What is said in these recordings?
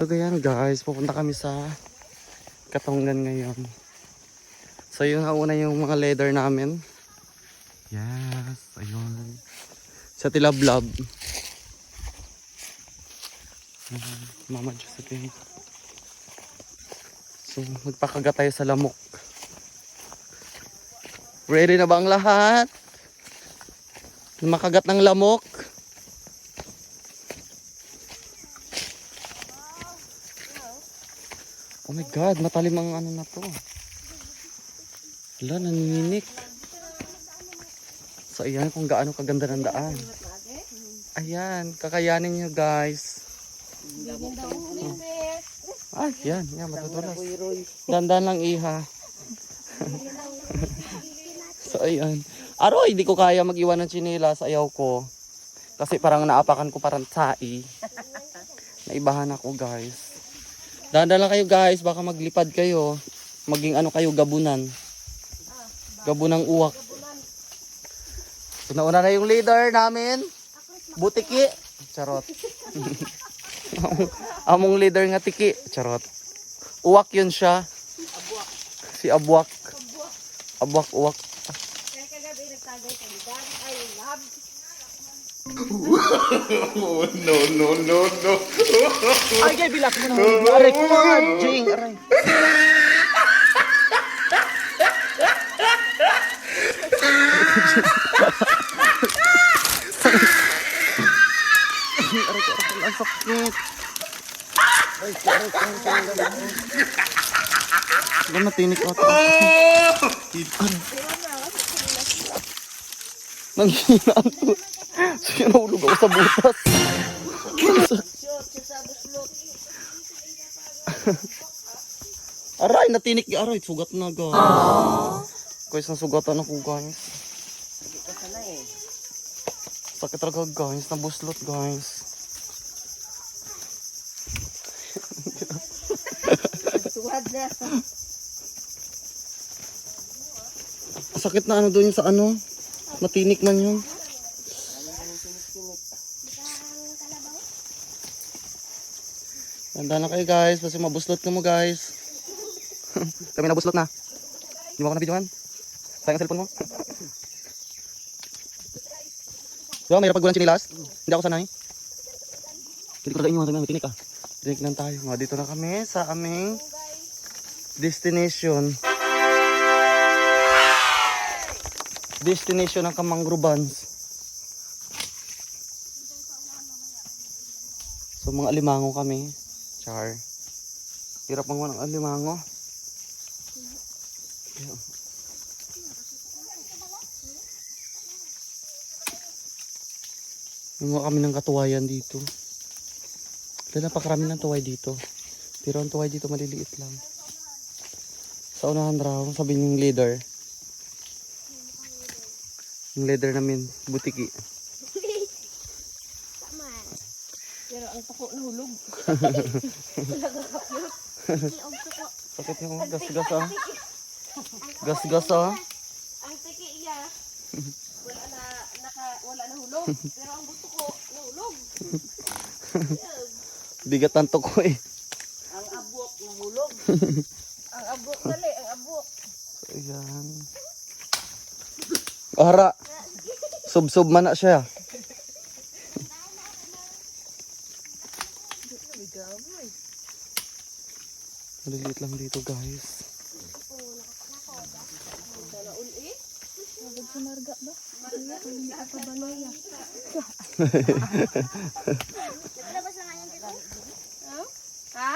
So ganyan guys, pupunta kami sa Katongan ngayon. So yun ang una yung mga leather namin. Yes, ayun. Sa Tilablab. Mama Josephine. So magpakagat tayo sa lamok. Ready na ba ang lahat? Makagat ng lamok. Oh my God, matalim ang ano na to. Wala, nanininik. So ayan kung gaano kaganda ng daan. Ayan, kakayanin nyo guys. Ay, yan, matutulas. Dandan lang iha. So ayan. Aroy, hindi ko kaya mag-iwan ng tsinelas, ayaw ko. Kasi parang naapakan ko parang tsai. Naibahan ako guys. Dahan-dahan lang kayo guys, baka maglipad kayo. Maging ano kayo, gabunan. Gabunang uwak. So, nauna na yung leader namin. Butiki. Charot. Among leader nga tiki. Charot. Uwak yun siya. Si Abwak. Abwak, uwak. Kaya kagabi nagtagay sa ligan. I love. No. Ay, kay bilak mo na. Aray ko mga jing. Aray. Aray ko, ang sakit. Aray ko. Diba matinik ako? Nanghihinaan to. Sige, nahulog ako sa butas. Aray, natinik ni aray. Sugat na guys. Guys, nasugatan ako guys. Sakit talaga guys. Nabuslot guys. Suwad na. Sakit na ano doon sa ano. Matinik man yun. Ganda na kayo guys. Kasi mabuslot ka mo guys. Kami nabuslot na. Hindi mo ako na-videohan. Sayang ang cellphone mo. Diba, mayroon pag walang chinilas? Hindi ako sanay. Hindi ko talaga inyo. Matinik ah. Drink lang tayo. Dito na kami sa aming destination. Destination ng Kamangrobans. So mga alimango kami. Char. Hirap mga ng alimango. Mga kami ng katuwayan dito. Napakarami ng tuway dito. Pero ang tuway dito maliliit lang. Sa unahan raw, sabi ng leader. Yung leader namin, butiki. Pero ang tuko nahulog. Sakit niya, gas-gas ah. Gas-gas ah. Ang tiki iya. Wala na hulog. Pero ang gusto ko nahulog. Bigat ang tuko eh. Ang abok nahulog. Ang abok dali, ang abok. Ayan. Ara. Sub-sub man na siya. Maliliit lang dito guys. Ha?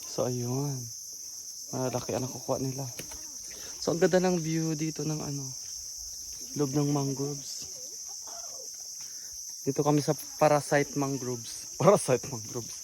So ayun. Malaki ang nakukuha nila. So ang ganda ng view dito ng ano. Loob ng mangroves. Dito kami sa Parasite Mangroves. Parasite Mangroves.